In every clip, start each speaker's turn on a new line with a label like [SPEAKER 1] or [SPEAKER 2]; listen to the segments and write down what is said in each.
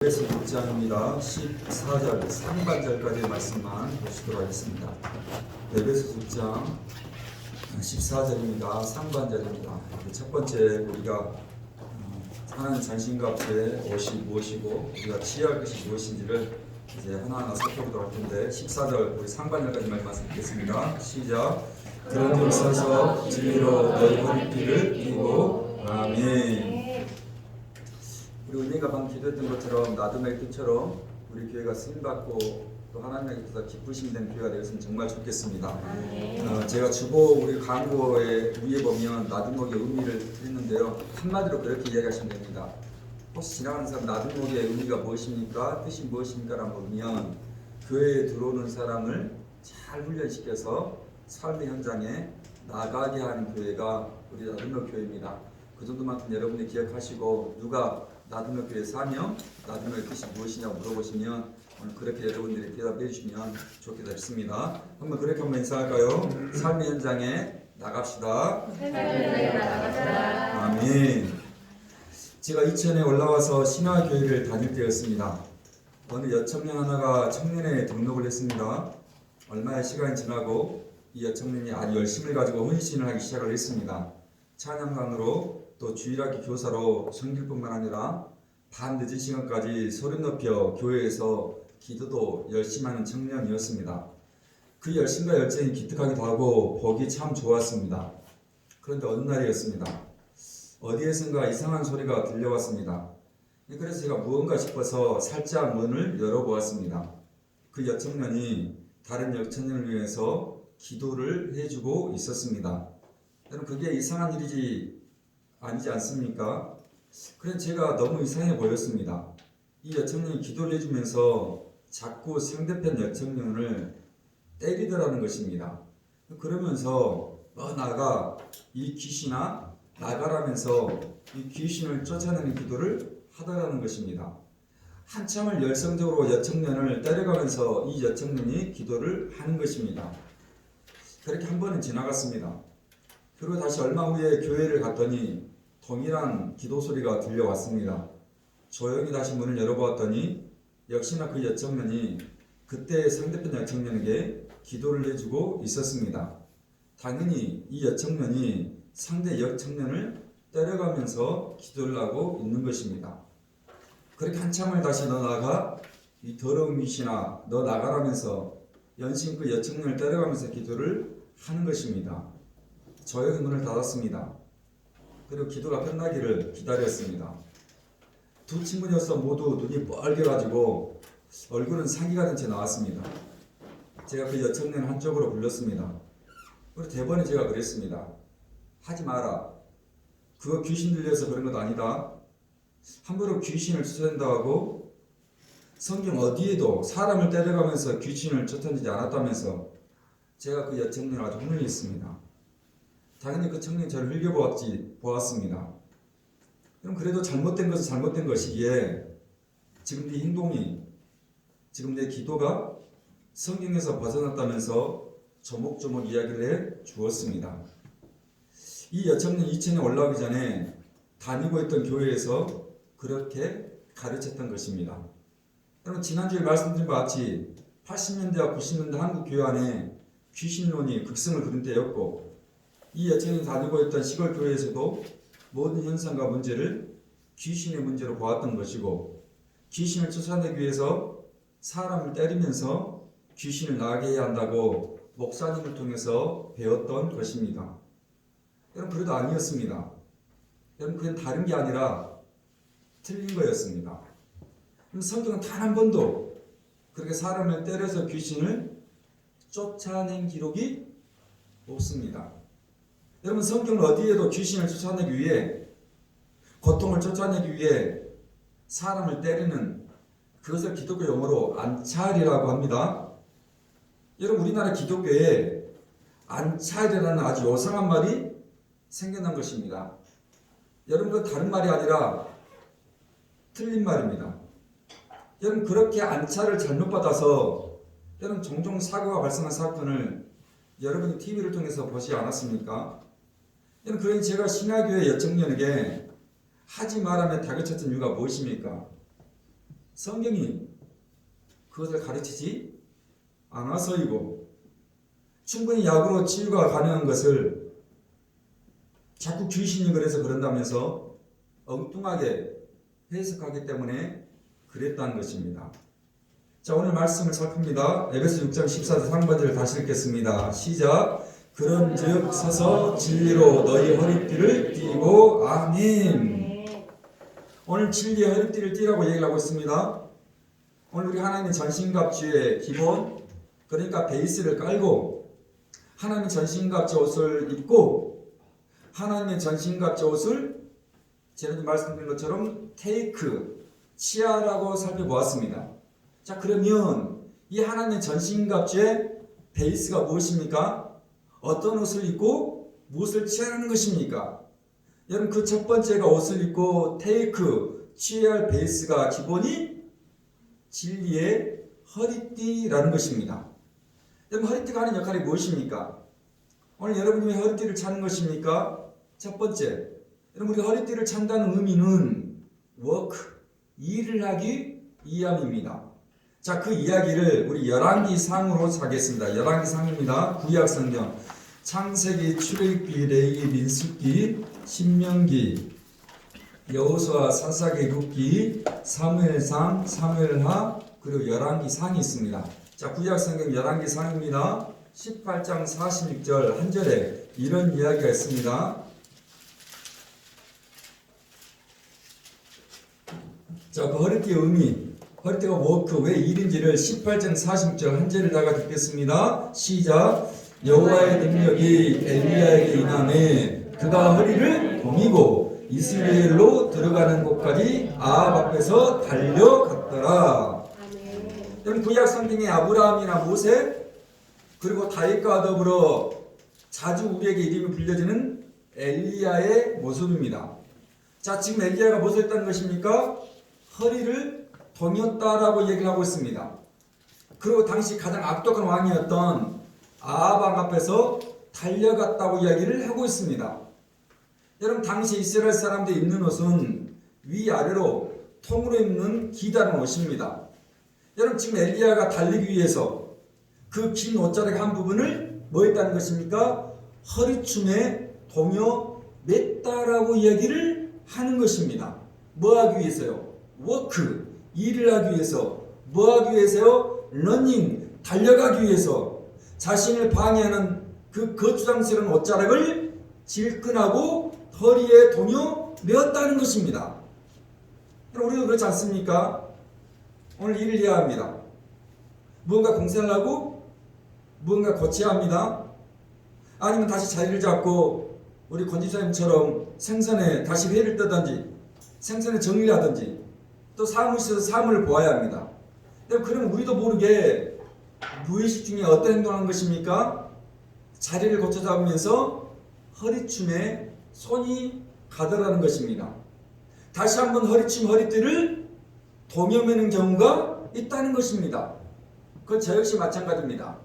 [SPEAKER 1] 에베소 6장입니다. 14절 상반절까지의 말씀만 보시도록 하겠습니다. 에베소 6장 14절입니다. 상반절입니다. 첫 번째 우리가 하나님 전신과 앞에 옷이 무엇이고 우리가 취할 것이 무엇인지를 이제 하나하나 살펴보도록 할 텐데 14절 우리 상반절까지 말씀 듣겠습니다. 시작. 그런 줄 서서 진리로 너희 허리띠를 띠고 아멘. 우리 은혜가 방금 기도했던 것처럼 나둠의 뜻처럼 우리 교회가 쓰임받고 또 하나님에게서 기쁘심이 된 교회가 되었으면 정말 좋겠습니다. 제가 주보 우리 광고에 위에 보면 나둠목의 의미를 했는데요. 한마디로 그렇게 이야기하시면 됩니다. 혹시 지나가는 사람 나둠목의 의미가 무엇입니까? 뜻이 무엇입니까? 라고 보면 교회에 들어오는 사람을 잘 훈련시켜서 삶의 현장에 나가게 하는 교회가 우리 나둠목 교회입니다. 그 정도만큼 여러분이 기억하시고 누가 나둠목 교회 사명, 나둠목의 뜻이 무엇이냐고 물어보시면 오늘 그렇게 여러분들이 대답해 주시면 좋겠다 싶습니다. 한번 그렇게 한번 인사할까요? 삶의 현장에 나갑시다. 아멘. 제가 이천에 올라와서 신화교회를 다닐 때였습니다. 어느 여청년 하나가 청년회에 등록을 했습니다. 얼마의 시간이 지나고 이 여청년이 아주 열심을 가지고 헌신을 하기 시작을 했습니다. 찬양관으로 또 주일학교 교사로 섬길 뿐만 아니라 밤 늦은 시간까지 소리 높여 교회에서 기도도 열심히 하는 청년이었습니다. 그 열심과 열정이 기특하기도 하고 보기 참 좋았습니다. 그런데 어느 날이었습니다. 어디에선가 이상한 소리가 들려왔습니다. 그래서 제가 무언가 싶어서 살짝 문을 열어보았습니다. 그 여청년이 다른 여청년을 위해서 기도를 해주고 있었습니다. 여러분 그게 이상한 일이지 아니지 않습니까? 그래서 제가 너무 이상해 보였습니다. 이 여청년이 기도를 해주면서 자꾸 상대편 여청년을 때리더라는 것입니다. 그러면서 나가 이 귀신아 나가라면서 이 귀신을 쫓아내는 기도를 하더라는 것입니다. 한참을 열성적으로 여청년을 때려가면서 이 여청년이 기도를 하는 것입니다. 그렇게 한 번은 지나갔습니다. 그리고 다시 얼마 후에 교회를 갔더니 동일한 기도 소리가 들려왔습니다. 조용히 다시 문을 열어보았더니 역시나 그 여청년이 그때 상대편 여청년에게 기도를 해주고 있었습니다. 당연히 이 여청년이 상대 여청년을 때려가면서 기도를 하고 있는 것입니다. 그렇게 한참을 다시 너 나가 이 더러운 귀신아 너 나가라면서 연신 그 여청년을 때려가면서 기도를 하는 것입니다. 조용히 문을 닫았습니다. 그리고 기도가 끝나기를 기다렸습니다. 두 친구녀서 모두 눈이 뻘개가지고 얼굴은 상기가 된 채 나왔습니다. 제가 그 여청년 한쪽으로 불렀습니다. 그리고 대번에 제가 그랬습니다. 하지 마라. 그거 귀신 들려서 그런 것 아니다. 함부로 귀신을 쫓아낸다고 하고 성경 어디에도 사람을 때려가면서 귀신을 쫓아내지 않았다면서 제가 그 여청년을 아주 혼내했습니다. 당연히 그 청년이 저를 흘겨보았습니다. 그럼 그래도 잘못된 것은 잘못된 것이기에 지금 네 행동이 지금 내 기도가 성경에서 벗어났다면서 조목조목 이야기를 해 주었습니다. 이 여청년 이천에 올라오기 전에 다니고 있던 교회에서 그렇게 가르쳤던 것입니다. 여러분 지난주에 말씀드린 바 같이 80년대와 90년대 한국 교회 안에 귀신론이 극성을 부른 때였고 이 여청년이 다니고 있던 시골 교회에서도 모든 현상과 문제를 귀신의 문제로 보았던 것이고 귀신을 쫓아내기 위해서 사람을 때리면서 귀신을 나가게 해야 한다고 목사님을 통해서 배웠던 것입니다. 여러분 그래도 아니었습니다. 여러분 그건 다른 게 아니라 틀린 거였습니다. 성경은 단 한 번도 그렇게 사람을 때려서 귀신을 쫓아낸 기록이 없습니다. 여러분 성경 어디에도 귀신을 쫓아내기 위해 고통을 쫓아내기 위해 사람을 때리는 그것을 기독교 용어로 안찰이라고 합니다. 여러분 우리나라 기독교에 안찰이라는 아주 요상한 말이 생겨난 것입니다. 여러분 그 다른 말이 아니라 틀린 말입니다. 여러분 그렇게 안찰을 잘못 받아서 여러분 종종 사고가 발생한 사건을 여러분이 TV를 통해서 보지 않았습니까? 여러분 그러니 제가 신화교회 여청년에게 하지 말라며 다그쳤던 이유가 무엇입니까? 성경이 그것을 가르치지 않아서이고, 충분히 약으로 치유가 가능한 것을 자꾸 귀신이 그래서 그런다면서 엉뚱하게 해석하기 때문에 그랬다는 것입니다. 자, 오늘 말씀을 살핍니다. 에베소 6장 14절 상반절을 다시 읽겠습니다. 시작. 그런즉 서서 진리로 너희 허리띠를 띠고. 아멘. 오늘 진리의 허리띠를 띠라고 얘기를 하고 있습니다. 오늘 우리 하나님의 전신갑주의 기본, 그러니까 베이스를 깔고 하나님의 전신갑주 옷을 입고, 하나님의 전신갑주 옷을 제가 말씀드린 것처럼 테이크, 치아라고 살펴보았습니다. 자, 그러면 이 하나님의 전신갑주의 베이스가 무엇입니까? 어떤 옷을 입고 무엇을 취하는 것입니까? 여러분, 그 첫 번째가 옷을 입고 테이크, 취할 베이스가 기본이 진리의 허리띠라는 것입니다. 여러분, 허리띠가 하는 역할이 무엇입니까? 오늘 여러분이 왜 허리띠를 차는 것입니까? 첫 번째, 여러분, 우리가 허리띠를 찬다는 의미는 워크, 일을 하기 위함입니다. 자, 그 이야기를 우리 열왕기상으로 하겠습니다. 열왕기상입니다. 구약성경 창세기, 출애굽기, 레위기, 민수기, 신명기, 여호수아, 사사기, 룻기, 사무엘상, 사무엘하, 그리고 열왕기상이 있습니다. 자, 구약성경 열왕기상입니다. 18장 46절 한 절에 이런 이야기가 있습니다. 자, 그 허리띠의 의미, 허리띠가 워크, 왜 일인지를 18장 46절 한 절을 다가 듣겠습니다. 시작. 여호와의 능력이 엘리야에게 임하매 그가 허리를 동이고 이스라엘로 들어가는 곳까지 아합 앞에서 달려갔더라. 여러분, 구약 성경에 아브라함이나 모세, 그리고 다윗과 더불어 자주 우리에게 이름이 불려지는 엘리야의 모습입니다. 자, 지금 엘리야가 무엇을 했다는 것입니까? 허리를 동였다라고 얘기를 하고 있습니다. 그리고 당시 가장 악독한 왕이었던 아합 왕 앞에서 달려갔다고 이야기를 하고 있습니다. 여러분, 당시 이스라엘 사람들이 입는 옷은 위아래로 통으로 입는 기다란 옷입니다. 여러분, 지금 엘리야가 달리기 위해서 그 긴 옷자락 한 부분을 뭐 했다는 것입니까? 허리춤에 동여 맸다라고 이야기를 하는 것입니다. 뭐 하기 위해서요? 워크, 일을 하기 위해서. 뭐 하기 위해서요? 러닝, 달려가기 위해서. 자신을 방해하는 그 거추장스러운 옷자락을 질끈하고 허리에 동여 메었다는 것입니다. 우리가 그렇지 않습니까? 오늘 일을 해야 합니다. 무언가 공사를 하고 무언가 고쳐야 합니다. 아니면 다시 자리를 잡고 우리 권지사님처럼 생선에 다시 회를 뜨든지 생선에 정리를 하든지 또 사무실에서 사물을 보아야 합니다. 그러면 우리도 모르게 무의식 중에 어떤 행동을 하는 것입니까? 자리를 고쳐 잡으면서 허리춤에 손이 가더라는 것입니다. 다시 한번 허리춤, 허리띠를 동여매는 경우가 있다는 것입니다. 그건 저 역시 마찬가지입니다.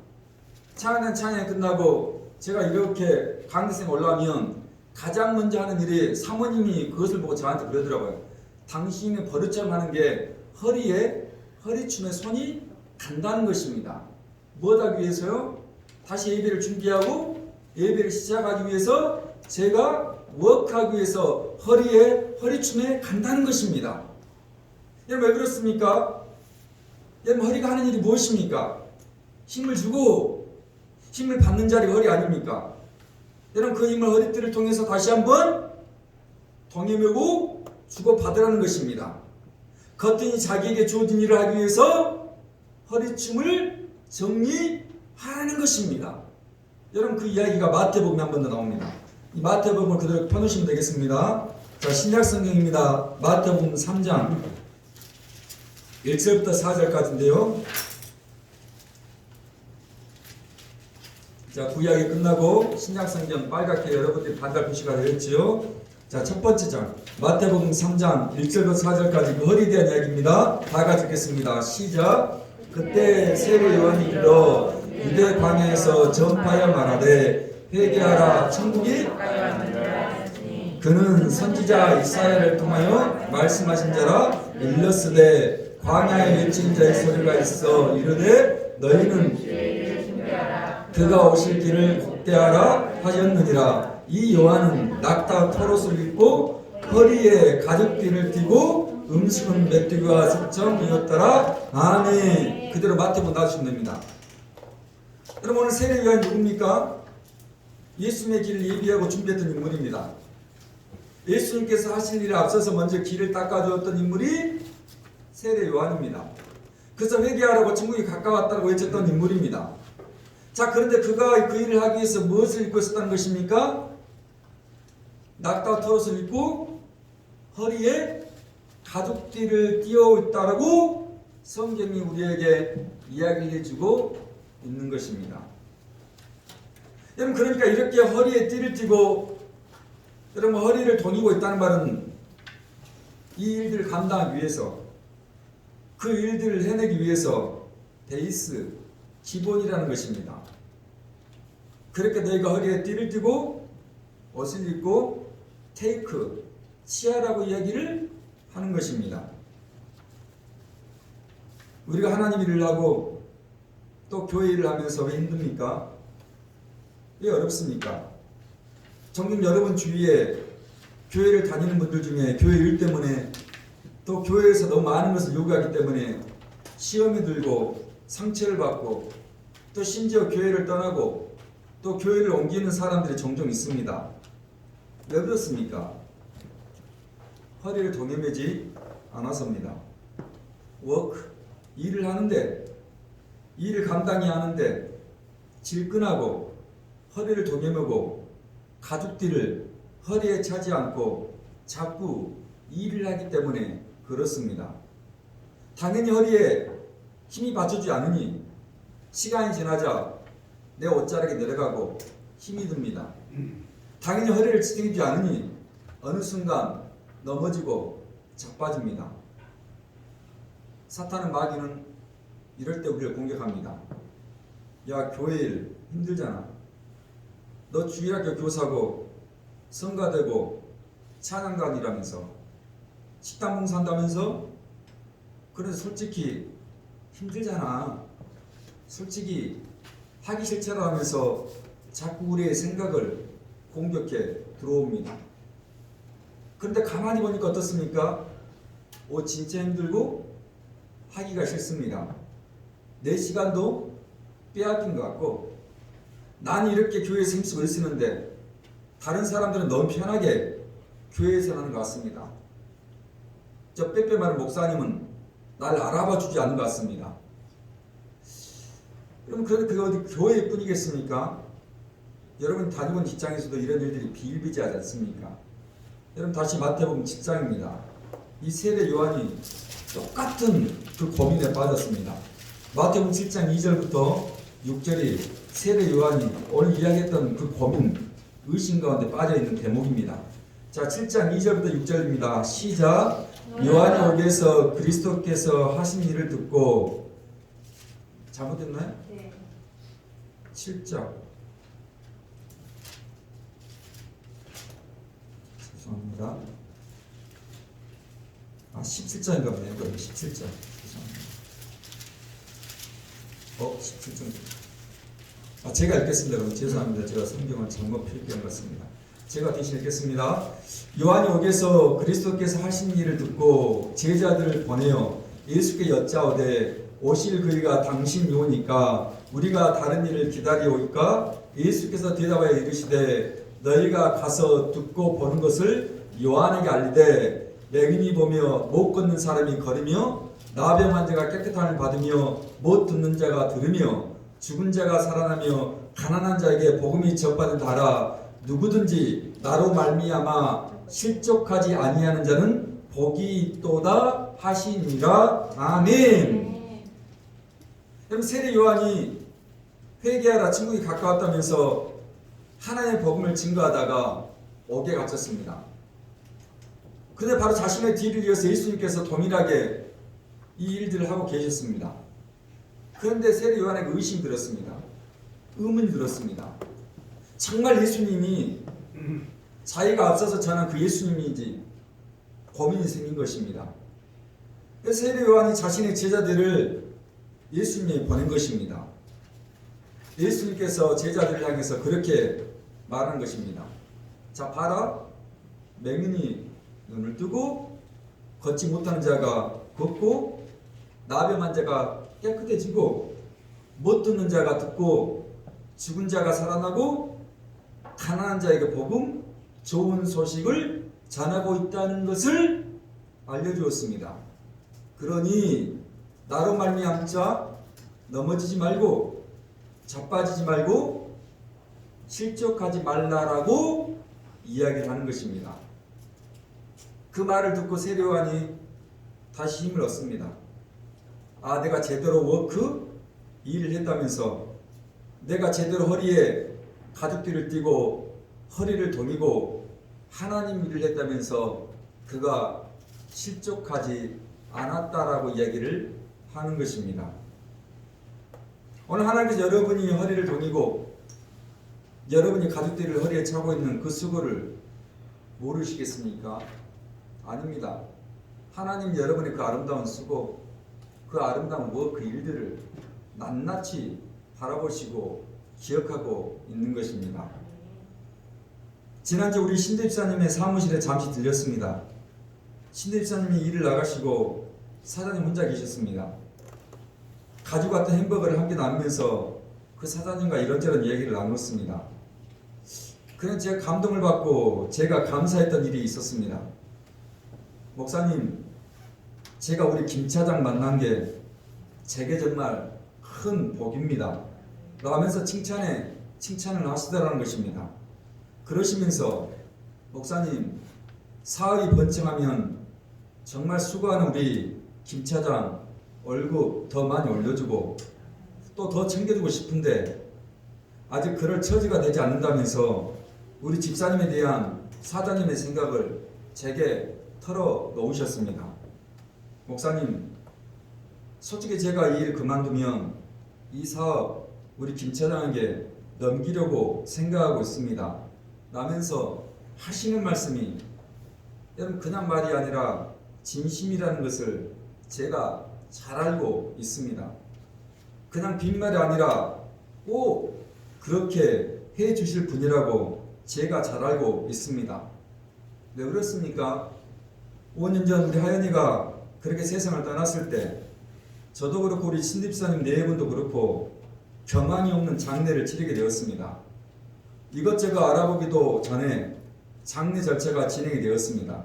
[SPEAKER 1] 찬양이 끝나고 제가 이렇게 강대상에 올라오면 가장 먼저 하는 일이 사모님이 그것을 보고 저한테 그러더라고요. 당신이 버릇처럼 하는 게 허리춤에 손이 간다는 것입니다. 뭐 하기 위해서요? 다시 예배를 준비하고 예배를 시작하기 위해서 제가 워크하기 위해서 허리춤에 간다는 것입니다. 여러분, 왜 그렇습니까? 여러분, 허리가 하는 일이 무엇입니까? 힘을 주고 힘을 받는 자리가 허리 아닙니까? 여러분, 그 힘을 허리띠를 통해서 다시 한번 동여매고 주고받으라는 것입니다. 거뜬히 자기에게 주어진 일을 하기 위해서 허리춤을 정리하라는 것입니다. 여러분, 그 이야기가 마태복음에 한 번 더 나옵니다. 이 마태복음을 그대로 펴놓으시면 되겠습니다. 자, 신약성경입니다. 마태복음 3장 1절부터 4절까지인데요. 자, 구약이 끝나고 신약성경 빨갛게 여러분들이 반달 표시가 되었지요. 자, 첫 번째 장 마태복음 3장 1절부터 4절까지 그 허리에 대한 이야기입니다. 다 같이 읽겠습니다. 시작. 그때 세례 요한이 일러 유대 광야에서 전파하여 말하되 회개하라 천국이 그는 선지자 이사야를 통하여 말씀하신 자라 일렀으되 광야에 외친 자의 소리가 있어 이르되 너희는 그가 오실 길을 복대하라 하였느니라. 이 요한은 낙타 토롯을 입고 허리에 가죽띠를 띠고 음식은 메뚜기와 숙청이었더라. 아멘. 그대로 마태복음 놔주시면 됩니다. 여러분, 오늘 세례 요한이 누굽니까? 예수님의 길을 예비하고 준비했던 인물입니다. 예수님께서 하실 일에 앞서서 먼저 길을 닦아주었던 인물이 세례 요한입니다. 그래서 회개하라고 천국이 가까웠다고 외쳤던 인물입니다. 자, 그런데 그가 그 일을 하기 위해서 무엇을 입고 있었다는 것입니까? 낙타 토롯을 입고 허리에 가죽띠를 띄어 있다라고 성경이 우리에게 이야기해 주고 있는 것입니다. 여러분, 그러니까 이렇게 허리에 띠를 띠고 여러분 허리를 동이고 있다는 말은 이 일들을 감당하기 위해서, 그 일들을 해내기 위해서 베이스, 기본이라는 것입니다. 그렇게 너희가 허리에 띠를 띠고 옷을 입고 테이크, 취하라고 이야기를 하는 것입니다. 우리가 하나님 일을 하고 또 교회 일을 하면서 왜 힘듭니까? 왜 어렵습니까? 정녕 여러분 주위에 교회를 다니는 분들 중에 교회 일 때문에 또 교회에서 너무 많은 것을 요구하기 때문에 시험이 들고 상처를 받고 또 심지어 교회를 떠나고 또 교회를 옮기는 사람들이 종종 있습니다. 왜 그렇습니까? 허리를 동여매지 않아서입니다. 워크, 일을 하는데, 일을 감당해야 하는데 질끈하고 허리를 동여매고 가죽띠를 허리에 차지 않고 자꾸 일을 하기 때문에 그렇습니다. 당연히 허리에 힘이 받쳐주지 않으니 시간이 지나자 내 옷자락이 내려가고 힘이 듭니다. 당연히 허리를 지키지 않으니 어느 순간 넘어지고 자빠집니다. 사탄은, 마귀는 이럴 때 우리를 공격합니다. 야, 교회 일 힘들잖아. 너 주일학교 교사고 성가되고 찬양단이라면서 식당 봉사한다면서? 그래서 솔직히 힘들잖아. 솔직히 하기 싫잖아 하면서 자꾸 우리의 생각을 공격해 들어옵니다. 그런데 가만히 보니까 어떻습니까? 진짜 힘들고 하기가 싫습니다. 내 시간도 빼앗긴 것 같고, 난 이렇게 교회에서 힘쓰고 있었는데 다른 사람들은 너무 편하게 교회에서 하는 것 같습니다. 저 빼빼 마른 목사님은 날 알아봐 주지 않는 것 같습니다. 그럼 그게 어디 교회일 뿐이겠습니까? 여러분 다니고 있는 직장에서도 이런 일들이 비일비재하지 않습니까? 여러분 다시 마태복음 10장입니다. 이 세례 요한이 똑같은 그 고민에 빠졌습니다. 마태복음 7장 2절부터 6절이 세례 요한이 오늘 이야기했던 그 고민, 의심 가운데 빠져있는 대목입니다. 자, 7장 2절부터 6절입니다. 시작. 요한이 오기 위해서 그리스도께서 하신 일을 듣고, 잘못했나요?
[SPEAKER 2] 네.
[SPEAKER 1] 7장. 죄송합니다. 17장인가 보네요. 17장. 죄송합니다. 17장. 제가 읽겠습니다. 여러분. 죄송합니다. 제가 성경을 잘못 필기한 것 같습니다. 제가 대신 읽겠습니다. 요한이 오기 위해서 그리스도께서 하신 일을 듣고 제자들을 보내어 예수께 여짜오되 오실 그이가 당신이 오니까 우리가 다른 일을 기다리오이까? 예수께서 대답하여 이르시되 너희가 가서 듣고 보는 것을 요한에게 알리되 맹인이 보며 못 걷는 사람이 걸으며 나병한 자가 깨끗함을 받으며 못 듣는 자가 들으며 죽은 자가 살아나며 가난한 자에게 복음이 전파된다 하라. 누구든지 나로 말미암아 실족하지 아니하는 자는 복이 있도다 하시니라. 아멘. 여러분 세례 요한이 회개하라 천국이 가까웠다면서 하나님의 복음을 증거하다가 옥에 갇혔습니다. 근데 바로 자신의 뒤를 이어서 예수님께서 동일하게 이 일들을 하고 계셨습니다. 그런데 세례 요한에게 의심이 들었습니다. 의문이 들었습니다. 정말 예수님이 자기가 앞서서 전한 그 예수님인지 고민이 생긴 것입니다. 세례 요한이 자신의 제자들을 예수님이 보낸 것입니다. 예수님께서 제자들을 향해서 그렇게 말한 것입니다. 자, 봐라. 맹인이 눈을 뜨고 걷지 못하는 자가 걷고 나병한 자가 깨끗해지고 못 듣는 자가 듣고 죽은 자가 살아나고 가난한 자에게 복음, 좋은 소식을 전하고 있다는 것을 알려주었습니다. 그러니 나로 말미암자 넘어지지 말고 자빠지지 말고 실족하지 말라라고 이야기를 하는 것입니다. 그 말을 듣고 세례 요한이 다시 힘을 얻습니다. 아, 내가 제대로 워크 일을 했다면서, 내가 제대로 허리에 가죽띠를 띠고 허리를 동이고 하나님 일을 했다면서 그가 실족하지 않았다라고 이야기를 하는 것입니다. 오늘 하나님께서 여러분이 허리를 동이고 여러분이 가죽띠를 허리에 차고 있는 그 수고를 모르시겠습니까? 아닙니다. 하나님 여러분의 그 아름다운 수고, 그 아름다운 그 일들을 낱낱이 바라보시고 기억하고 있는 것입니다. 지난주 우리 신대집사님의 사무실에 잠시 들렸습니다. 신대집사님이 일을 나가시고 사장님 혼자 계셨습니다. 가지고 왔던 햄버거를 함께 나누면서 그 사장님과 이런저런 이야기를 나눴습니다. 그냥 제가 감동을 받고 제가 감사했던 일이 있었습니다. 목사님, 제가 우리 김 차장 만난 게 제게 정말 큰 복입니다. 라면서 칭찬을 하시더라는 것입니다. 그러시면서 목사님, 사업이 번창하면 정말 수고하는 우리 김 차장 월급 더 많이 올려주고 또 더 챙겨주고 싶은데 아직 그럴 처지가 되지 않는다면서 우리 집사님에 대한 사장님의 생각을 제게 털어 놓으셨습니다. 목사님, 솔직히 제가 이 일 그만두면 이 사업 우리 김 차장에게 넘기려고 생각하고 있습니다. 라면서 하시는 말씀이 여러분 그냥 말이 아니라 진심이라는 것을 제가 잘 알고 있습니다. 그냥 빈말이 아니라 꼭 그렇게 해 주실 분이라고 제가 잘 알고 있습니다. 왜 그렇습니까? 5년 전 우리 하연이가 그렇게 세상을 떠났을 때 저도 그렇고 우리 신집사님 네 분도 그렇고 경황이 없는 장례를 치르게 되었습니다. 이것저것 알아보기도 전에 장례 절차가 진행이 되었습니다.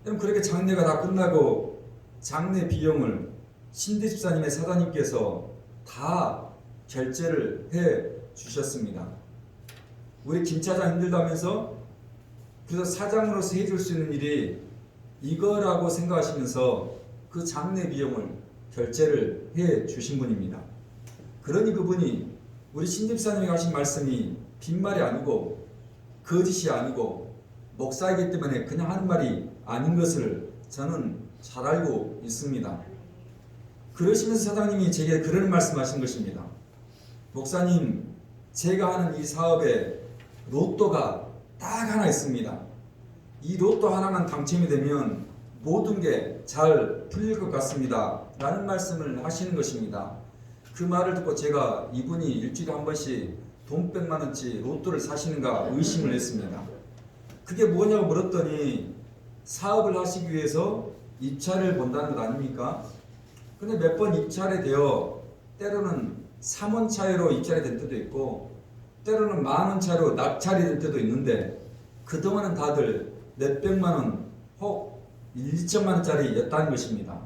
[SPEAKER 1] 그럼 그렇게 장례가 다 끝나고 장례 비용을 신집사님의 사장님께서 다 결제를 해 주셨습니다. 우리 김 차장 힘들다면서 그래서 사장으로서 해줄 수 있는 일이 이거라고 생각하시면서 그 장례 비용을 결제를 해 주신 분입니다. 그러니 그분이 우리 신집사님이 하신 말씀이 빈말이 아니고 거짓이 아니고 목사이기 때문에 그냥 하는 말이 아닌 것을 저는 잘 알고 있습니다. 그러시면서 사장님이 제게 그런 말씀하신 것입니다. 목사님, 제가 하는 이 사업에 로또가 딱 하나 있습니다. 이 로또 하나만 당첨이 되면 모든 게 잘 풀릴 것 같습니다. 라는 말씀을 하시는 것입니다. 그 말을 듣고 제가 이분이 일주일에 한 번씩 돈 100만 원치 로또를 사시는가 의심을 했습니다. 그게 뭐냐고 물었더니 사업을 하시기 위해서 입찰을 본다는 것 아닙니까? 근데 몇 번 입찰이 되어 때로는 3원 차이로 입찰이 된 때도 있고 때로는 10,000원 차이로 낙찰이 된 때도 있는데 그동안은 다들 몇백만 원 혹 1,2천만 원짜리였다는 것입니다.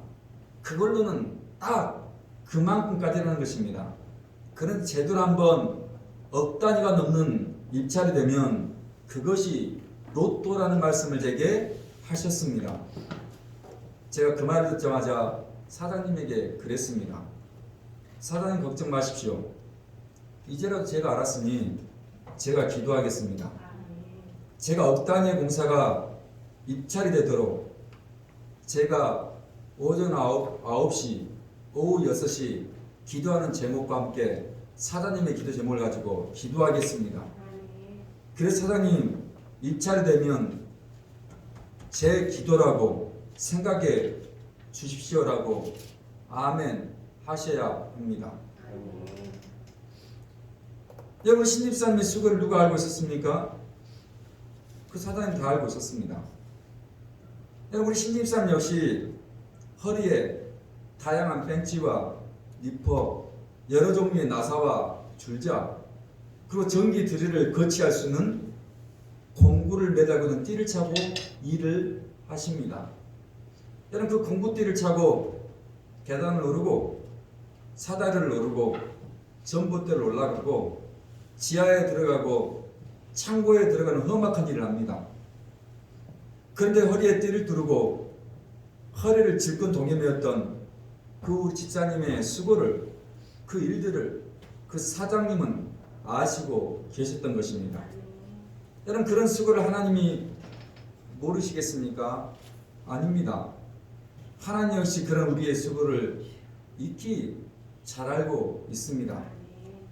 [SPEAKER 1] 그걸로는 딱 그만큼까지라는 것입니다. 그런데 제대로 한번 억 단위가 넘는 입찰이 되면 그것이 로또라는 말씀을 제게 하셨습니다. 제가 그 말을 듣자마자 사장님에게 그랬습니다. 사장님 걱정 마십시오. 이제라도 제가 알았으니 제가 기도하겠습니다. 제가 억 단위의 공사가 입찰이 되도록 제가 오전 9시, 오후 6시 기도하는 제목과 함께 사장님의 기도 제목을 가지고 기도하겠습니다. 그래서 사장님 입찰이 되면 제 기도라고 생각해 주십시오라고 아멘 하셔야 합니다. 여러분, 신입사님의 수고를 누가 알고 있었습니까? 그 사단이 다 알고 있었습니다. 여러분, 우리 신입사님 역시 허리에 다양한 벤치와 니퍼, 여러 종류의 나사와 줄자, 그리고 전기 드릴을 거치할 수 있는 공구를 매달고는 띠를 차고 일을 하십니다. 여러분, 그 공구띠를 차고 계단을 오르고 사다리를 오르고 전봇대를 올라가고 지하에 들어가고 창고에 들어가는 험악한 일을 합니다. 그런데 허리에 띠를 두르고 허리를 질끈 동여매었던 그 우리 집사님의 수고를, 그 일들을 그 사장님은 아시고 계셨던 것입니다. 여러분, 그런 수고를 하나님이 모르시겠습니까? 아닙니다. 하나님 역시 그런 우리의 수고를 익히 잘 알고 있습니다.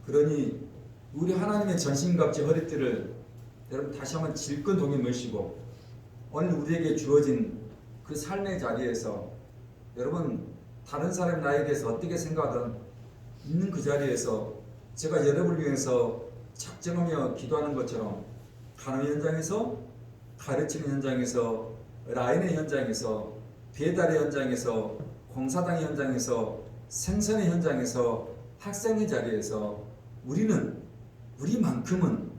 [SPEAKER 1] 그러니 우리 하나님의 전신갑지 허리띠를 여러분 다시 한번 질끈 동여매시고 오늘 우리에게 주어진 그 삶의 자리에서 여러분 다른 사람이 나에 대해서 어떻게 생각하든 있는 그 자리에서 제가 여러분을 위해서 작정하며 기도하는 것처럼 간호 현장에서, 가르치는 현장에서, 라인의 현장에서, 배달의 현장에서, 공사당의 현장에서, 생선의 현장에서, 학생의 자리에서 우리만큼은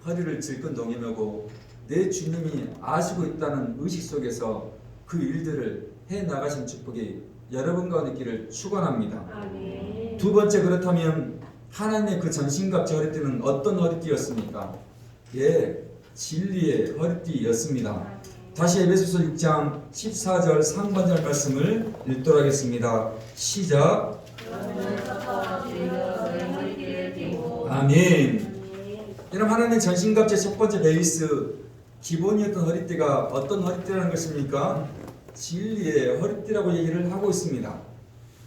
[SPEAKER 1] 허리를 질끈 동여매고 내 주님이 아시고 있다는 의식 속에서 그 일들을 해나가신 축복이 여러분 가운데 있기를 축원합니다.
[SPEAKER 2] 아멘.
[SPEAKER 1] 두 번째, 그렇다면 하나님의 그 전신갑지 허리띠는 어떤 허리띠였습니까? 예, 진리의 허리띠였습니다. 다시 에베소서 6장 14절 상반절 말씀을 읽도록 하겠습니다. 시작. 아멘. 여러분, 하나님의 전신갑지의 첫 번째 베이스, 기본이었던 허리띠가 어떤 허리띠라는 것입니까? 진리의 허리띠라고 얘기를 하고 있습니다.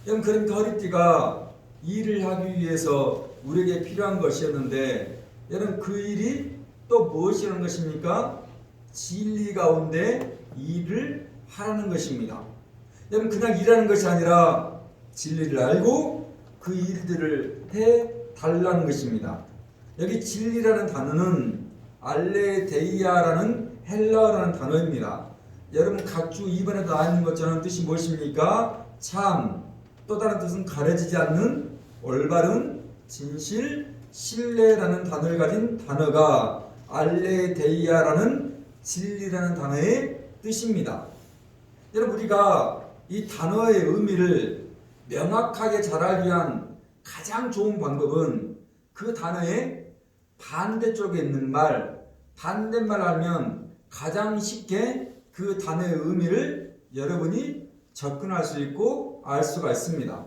[SPEAKER 1] 여러분, 그러니까 허리띠가 일을 하기 위해서 우리에게 필요한 것이었는데, 여러분 그 일이 또 무엇이라는 것입니까? 진리 가운데 일을 하라는 것입니다. 여러분, 그냥 일하는 것이 아니라 진리를 알고 그 일들을 해 달라는 것입니다. 여기 진리라는 단어는 알레데이아라는 헬라어라는 단어입니다. 여러분, 각주 2번에도 나와 있는 것처럼 뜻이 무엇입니까? 참, 또 다른 뜻은 가려지지 않는 올바른, 진실, 신뢰라는 단어를 가진 단어가 알레데이아라는 진리라는 단어의 뜻입니다. 여러분, 우리가 이 단어의 의미를 명확하게 잘 알기 위한 가장 좋은 방법은 그 단어의 반대쪽에 있는 말, 반대말을 알면 가장 쉽게 그 단어의 의미를 여러분이 접근할 수 있고 알 수가 있습니다.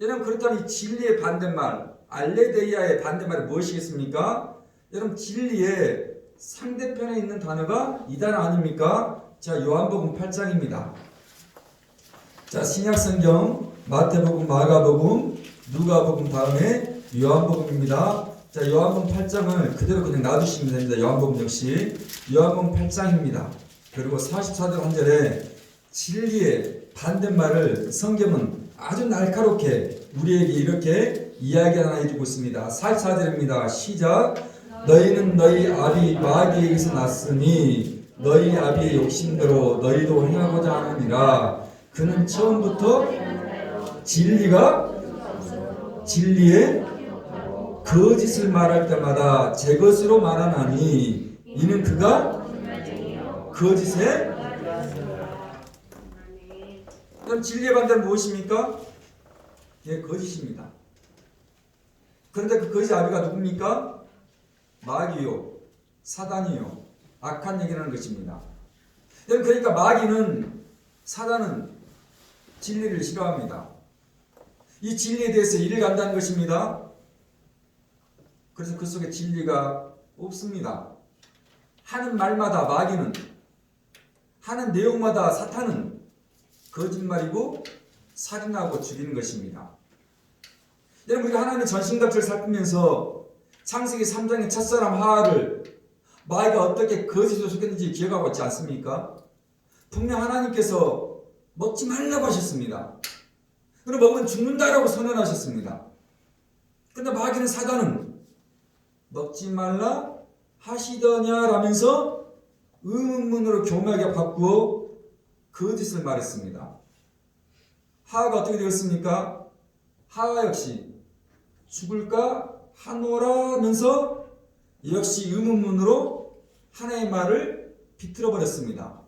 [SPEAKER 1] 여러분, 그렇다면 이 진리의 반대말, 알레데이아의 반대말이 무엇이겠습니까? 여러분, 진리의 상대편에 있는 단어가 이 단어 아닙니까? 자, 요한복음 8장입니다. 자, 신약성경 마태복음, 마가복음, 누가복음 다음에 요한복음입니다. 자, 요한복음 8장을 그대로 그냥 놔두시면 됩니다. 요한복음 역시 요한복음 8장입니다. 그리고 44절 한 절에 진리의 반대말을 성경은 아주 날카롭게 우리에게 이렇게 이야기 하나 해주고 있습니다. 44절입니다. 시작. 너희는 너희 아비 마귀에게서 났으니 너희 아비의 욕심대로 너희도 행하고자 하느니라. 그는 처음부터 진리의 거짓을 말할 때마다 제 것으로 말하나니 이는 그가 거짓에. 그럼 진리의 반대는 무엇입니까? 예, 거짓입니다. 그런데 그 거짓 아비가 누굽니까? 마귀요, 사단이요, 악한 얘기라는 것입니다. 그러니까 마귀는, 사단은 진리를 싫어합니다. 이 진리에 대해서 이를 간다는 것입니다. 그래서 그 속에 진리가 없습니다. 하는 말마다 마귀는, 하는 내용마다 사탄은 거짓말이고 살인하고 죽이는 것입니다. 여러분, 우리가 하나님의 전신갑주를 살피면서 창세기 3장의 첫사람 하와를 마귀가 어떻게 거짓으로 속였는지 기억하고 있지 않습니까? 분명 하나님께서 먹지 말라고 하셨습니다. 그럼 먹으면 죽는다라고 선언하셨습니다. 근데 마귀는 사단은 먹지 말라 하시더냐라면서 의문문으로 교묘하게 바꾸어 거짓을 말했습니다. 하와가 어떻게 되었습니까? 하와 역시 죽을까 하노라면서 역시 의문문으로 하나의 말을 비틀어 버렸습니다.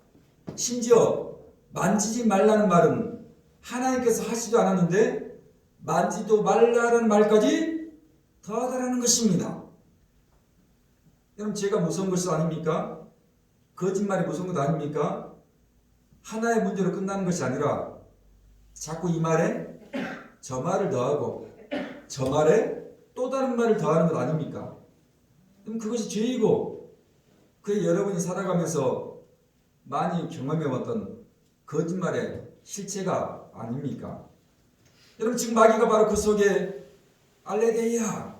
[SPEAKER 1] 심지어 만지지 말라는 말은 하나님께서 하시지도 않았는데 만지도 말라는 말까지 더하다라는 것입니다. 여러분, 제가 무서운 것이 아닙니까? 거짓말이 무서운 것 아닙니까? 하나의 문제로 끝나는 것이 아니라 자꾸 이 말에 저 말을 더하고 저 말에 또 다른 말을 더하는 것 아닙니까? 그럼 그것이 죄이고 그게 여러분이 살아가면서 많이 경험해왔던 거짓말의 실체가 아닙니까? 여러분, 지금 마귀가 바로 그 속에 알레데이아,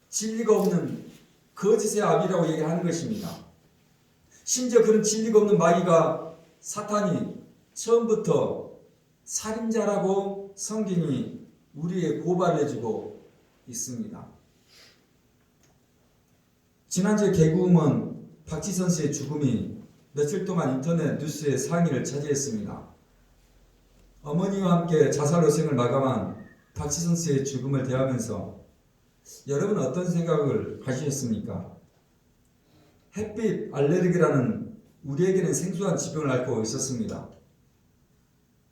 [SPEAKER 1] 진리가 없는 거짓의 아비라고 얘기하는 것입니다. 심지어 그런 진리가 없는 마귀가 사탄이 처음부터 살인자라고 성경이 우리에게 고발을 해주고 있습니다. 지난주에 개그우먼 박지 선수의 죽음이 며칠 동안 인터넷 뉴스의 상위를 차지했습니다. 어머니와 함께 자살로생을 마감한 박지 선수의 죽음을 대하면서 여러분은 어떤 생각을 가지셨습니까? 햇빛 알레르기라는 우리에게는 생소한 질병을 앓고 있었습니다.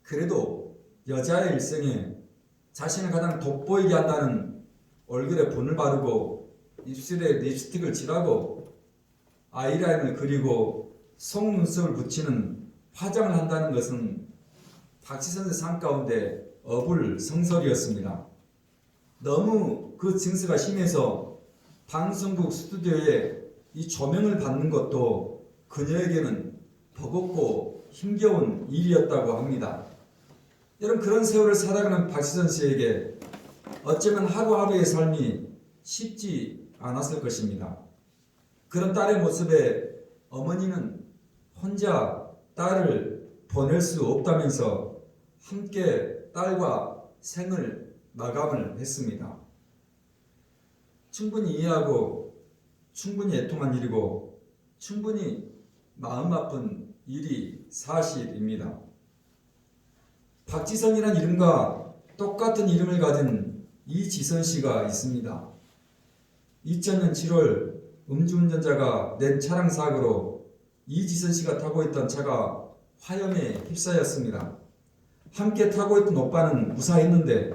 [SPEAKER 1] 그래도 여자의 일생에 자신을 가장 돋보이게 한다는 얼굴에 본을 바르고 입술에 립스틱을 칠하고 아이라인을 그리고 속눈썹을 붙이는 화장을 한다는 것은 박지 선수 삶 가운데 어불성설이었습니다. 너무 그 증세가 심해서 방송국 스튜디오에 이 조명을 받는 것도 그녀에게는 버겁고 힘겨운 일이었다고 합니다. 여러분, 그런 세월을 살아가는 박지 선수에게 어쩌면 하루하루의 삶이 쉽지 않았을 것입니다. 그런 딸의 모습에 어머니는 혼자 딸을 보낼 수 없다면서 함께 딸과 생을 마감을 했습니다. 충분히 이해하고 충분히 애통한 일이고 충분히 마음 아픈 일이 사실입니다. 박지선이라는 이름과 똑같은 이름을 가진 이지선 씨가 있습니다. 2000년 7월 음주운전자가 낸 차량 사고로 이지선 씨가 타고 있던 차가 화염에 휩싸였습니다. 함께 타고 있던 오빠는 무사했는데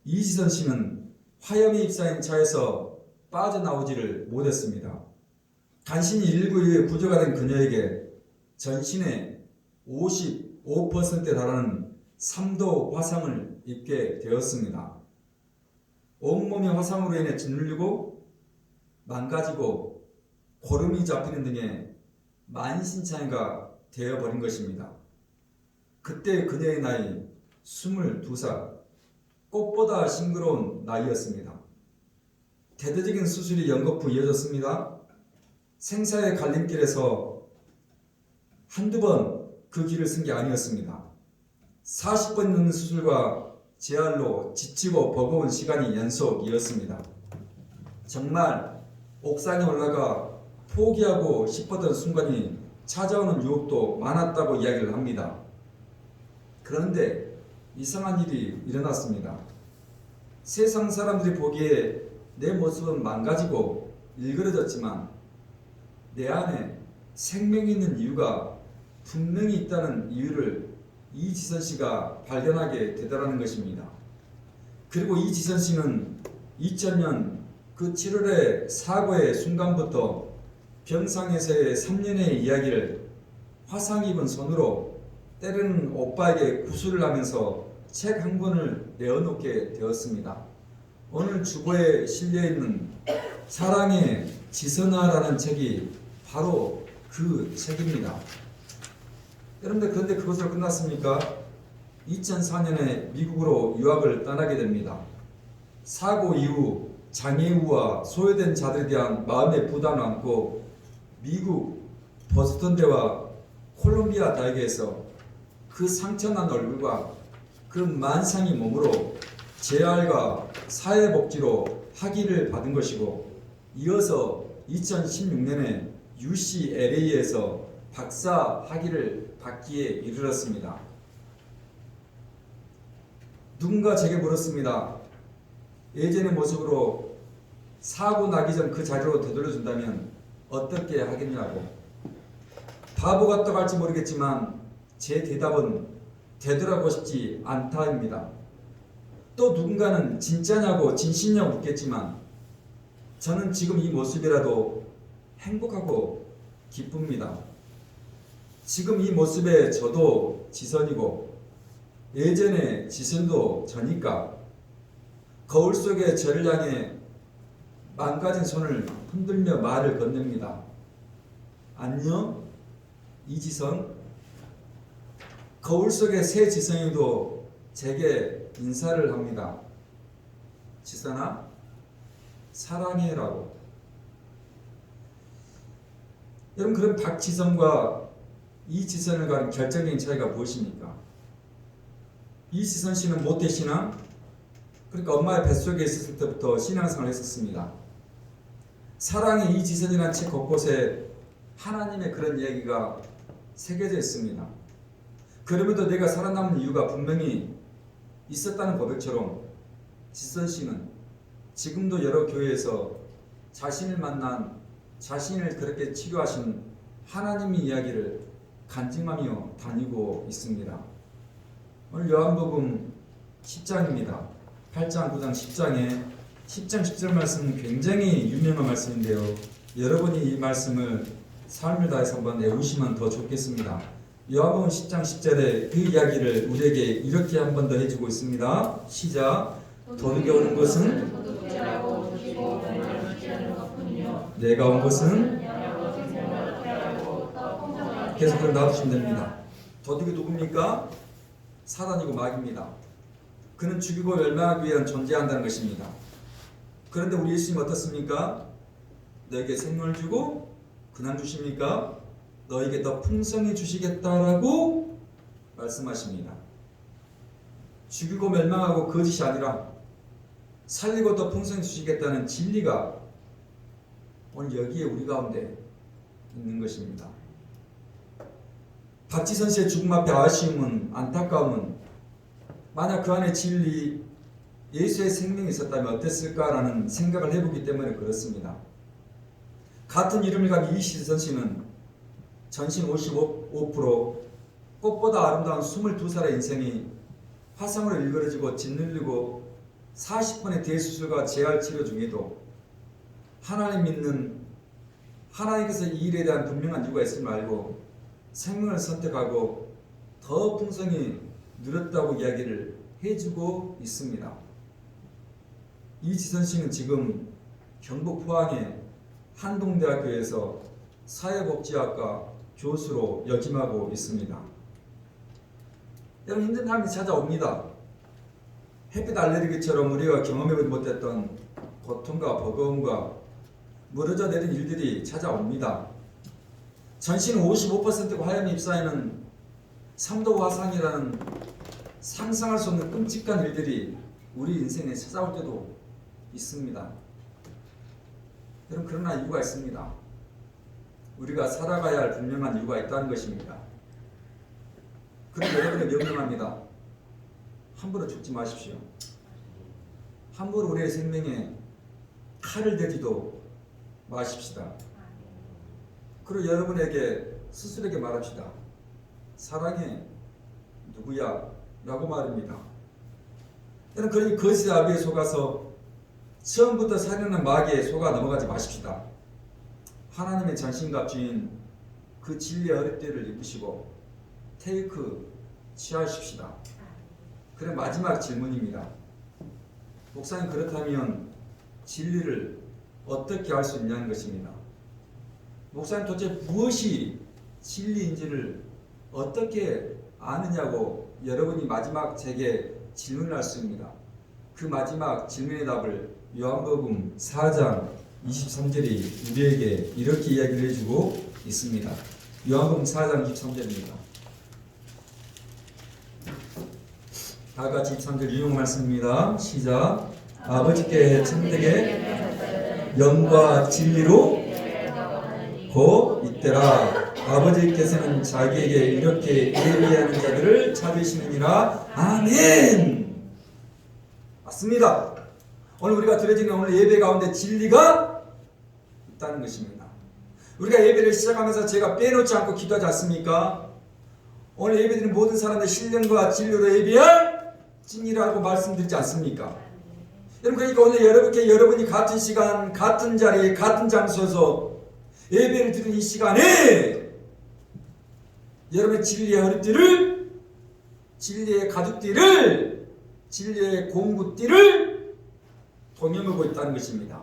[SPEAKER 1] 이지선 씨는 화염에 휩싸인 차에서 빠져나오지를 못했습니다. 간신히 119에 구조가 된 그녀에게 전신에 55%에 달하는 3도 화상을 입게 되었습니다. 온몸이 화상으로 인해 짓눌리고 망가지고 고름이 잡히는 등의 만신창이가 되어버린 것입니다. 그때 그녀의 나이 22살, 꽃보다 싱그러운 나이였습니다. 대대적인 수술이 연거푸 이어졌습니다. 생사의 갈림길에서 한두 번 그 길을 쓴 게 아니었습니다. 40번 넘는 수술과 재활로 지치고 버거운 시간이 연속이었습니다. 정말 옥상에 올라가 포기하고 싶었던 순간이 찾아오는 유혹도 많았다고 이야기를 합니다. 그런데 이상한 일이 일어났습니다. 세상 사람들이 보기에 내 모습은 망가지고 일그러졌지만 내 안에 생명이 있는 이유가 분명히 있다는 이유를 이지선 씨가 발견하게 되더라는 것입니다. 그리고 이지선 씨는 2000년 그 7월의 사고의 순간부터 병상에서의 3년의 이야기를 화상 입은 손으로 때리는 오빠에게 구술을 하면서 책 한 권을 내어놓게 되었습니다. 오늘 주보에 실려있는 사랑의 지선아라는 책이 바로 그 책입니다. 여러분들, 그런데 그것으로 끝났습니까? 2004년에 미국으로 유학을 떠나게 됩니다. 사고 이후 장애우와 소외된 자들에 대한 마음의 부담을 안고 미국 버스턴대와 콜롬비아 대학에서 그 상처난 얼굴과 그 만상의 몸으로 재활과 사회복지로 학위를 받은 것이고, 이어서 2016년에 UCLA에서 박사 학위를 받기에 이르렀습니다. 누군가 제게 물었습니다. 예전의 모습으로 사고 나기 전 그 자리로 되돌려준다면 어떻게 하겠냐고. 바보 같다고 할지 모르겠지만 제 대답은 되돌아보고 싶지 않다입니다. 또 누군가는 진짜냐고 진심이냐고 묻겠지만 저는 지금 이 모습이라도 행복하고 기쁩니다. 지금 이 모습에 저도 지선이고 예전에 지선도 저니까 거울 속에 저를 향해 망가진 손을 흔들며 말을 건넵니다. 안녕 이지선. 거울 속의 새 지선이도 제게 인사를 합니다. 지선아 사랑해라고. 여러분, 그럼 박지선과 이지선을 가진 결정적인 차이가 무엇입니까? 이지선 씨는 모태신앙, 그러니까 엄마의 뱃속에 있었을 때부터 신앙생활을 했었습니다. 사랑의 이지선이라는 책 곳곳에 하나님의 그런 이야기가 새겨져 있습니다. 그럼에도 내가 살아남는 이유가 분명히 있었다는 고백처럼 지선 씨는 지금도 여러 교회에서 자신을 만난, 자신을 그렇게 치료하신 하나님의 이야기를 간증하며 다니고 있습니다. 오늘 요한복음 10장입니다. 8장, 9장, 10장에 10장 10절 말씀은 굉장히 유명한 말씀인데요. 여러분이 이 말씀을 삶을 다해서 한번 외우시면 더 좋겠습니다. 요한복음 10장 10절에 그 이야기를 우리에게 이렇게 한 번 더 해주고 있습니다. 시작. 도둑이 오는 것은 내가 온 것은 계속 그럼 놔두시면 됩니다. 도둑이 누굽니까? 사단이고 마귀입니다. 그는 죽이고 멸망하기 위해 존재한다는 것입니다. 그런데 우리 예수님 어떻습니까? 너에게 생명을 주고 그냥 주십니까? 너에게 더 풍성히 주시겠다라고 말씀하십니다. 죽이고 멸망하고 거짓이 아니라 살리고 더 풍성히 주시겠다는 진리가 오늘 여기에 우리 가운데 있는 것입니다. 박지선 씨의 죽음 앞에 아쉬움은, 안타까움은 만약 그 안에 진리, 예수의 생명이 있었다면 어땠을까라는 생각을 해보기 때문에 그렇습니다. 같은 이름을 가진 이지선 씨는 전신 55%, 꽃보다 아름다운 22살의 인생이 화상으로 일그러지고 짓눌리고 40번의 대수술과 재활 치료 중에도 하나님 믿는, 하나님께서 이 일에 대한 분명한 이유가 있음을 알고 생명을 선택하고 더 풍성히 누렸다고 이야기를 해주고 있습니다. 이지선 씨는 지금 경북 포항의 한동대학교에서 사회복지학과 교수로 역임하고 있습니다. 여러분, 힘든 삶이 찾아옵니다. 햇빛 알레르기처럼 우리가 경험해보지 못했던 고통과 버거움과 무너져 내린 일들이 찾아옵니다. 전신 55%가 화염이 휩싸이는 3도 화상이라는 상상할 수 없는 끔찍한 일들이 우리 인생에 찾아올 때도 있습니다. 여러분, 그러나 이유가 있습니다. 우리가 살아가야 할 분명한 이유가 있다는 것입니다. 그럼 여러분의 명령합니다. 함부로 죽지 마십시오. 함부로 우리의 생명에 칼을 대지도 마십시다. 그리고 여러분에게 스스로에게 말합시다. 사랑해 누구야? 라고 말합니다. 여러분, 그러니 거짓 아비에 속아서 처음부터 살인하는 마귀에 속아 넘어가지 마십시다. 하나님의 전신갑주인 그 진리의 허리띠를 입으시고 테이크 취하십시다. 그래, 마지막 질문입니다. 목사님, 그렇다면 진리를 어떻게 알 수 있냐는 것입니다. 목사님, 도대체 무엇이 진리인지를 어떻게 아느냐고 여러분이 마지막 제게 질문을 할 수 있습니다. 그 마지막 질문의 답을 요한복음 4장 23절이 우리에게 이렇게 이야기를 해주고 있습니다. 요한복음 4장 23절입니다. 다 같이 23절 유용 말씀입니다. 시작. 아버지께 참되게 영과 진리로 곧 있더라. 아버지께서는 자기에게 이렇게 예비하는 자들을 찾으시느니라. 아멘. 맞습니다. 오늘 우리가 드려지는 오늘 예배 가운데 진리가 있다는 것입니다. 우리가 예배를 시작하면서 제가 빼놓지 않고 기도하지 않습니까? 오늘 예배드리는 모든 사람들 신령과 진리로 예배할 진리라고 말씀드리지 않습니까? 여러분, 그러니까 오늘 여러분이 같은 시간, 같은 자리, 같은 장소에서 예배를 드리는 이 시간에 여러분의 진리의 허리띠를, 진리의 가죽띠를, 진리의 공구띠를 동여매고 있다는 것입니다.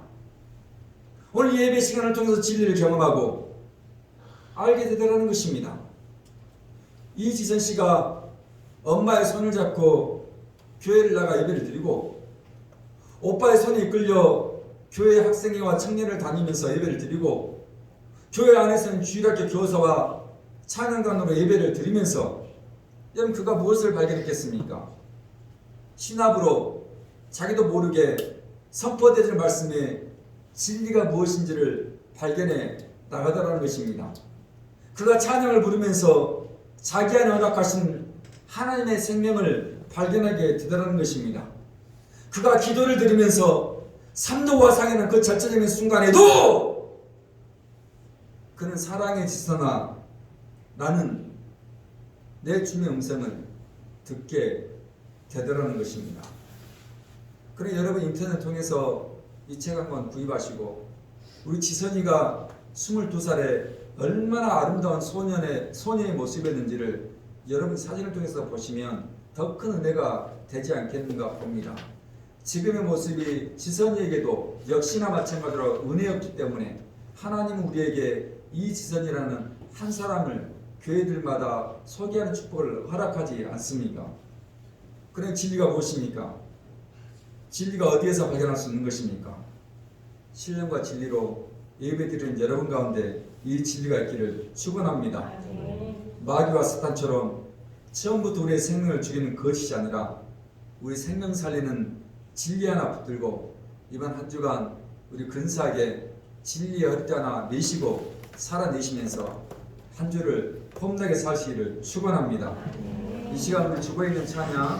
[SPEAKER 1] 오늘 예배 시간을 통해서 진리를 경험하고 알게 되더라는 것입니다. 이지선 씨가 엄마의 손을 잡고 교회를 나가 예배를 드리고 오빠의 손에 이끌려 교회 학생회와 청년을 다니면서 예배를 드리고 교회 안에서는 주일학교 교사와 찬양단으로 예배를 드리면서 여러분 그가 무엇을 발견했겠습니까? 신압으로 자기도 모르게 선포되는 말씀에 진리가 무엇인지를 발견해 나가더라는 것입니다. 그가 찬양을 부르면서 자기 안에 허락하신 하나님의 생명을 발견하게 되더라는 것입니다. 그가 기도를 드리면서 삼도와 상에는 그 절체적인 순간에도 그는 사랑의 지선아 나는 내 주님의 음성을 듣게 되더라는 것입니다. 그래 여러분 인터넷 통해서 이 책 한권 구입하시고 우리 지선이가 22살에 얼마나 아름다운 소녀의 모습이었는지를 여러분 사진을 통해서 보시면 더 큰 은혜가 되지 않겠는가 봅니다. 지금의 모습이 지선이에게도 역시나 마찬가지로 은혜였기 때문에 하나님은 우리에게 이 지선이라는 한 사람을 교회들마다 소개하는 축복을 허락하지 않습니까? 그럼 진리가 무엇입니까? 진리가 어디에서 발견할 수 있는 것입니까? 신령과 진리로 예배드리는 여러분 가운데 이 진리가 있기를 축원합니다. 마귀와 사탄처럼 처음부터 우리의 생명을 죽이는 거짓이 아니라 우리 생명 살리는 진리 하나 붙들고 이번 한 주간 우리 근사하게 진리의 허리띠 하나 메시고 살아내시면서 한 주를 폼나게 사시기를 축원합니다. 이 시간 우리 주보에 있는 찬양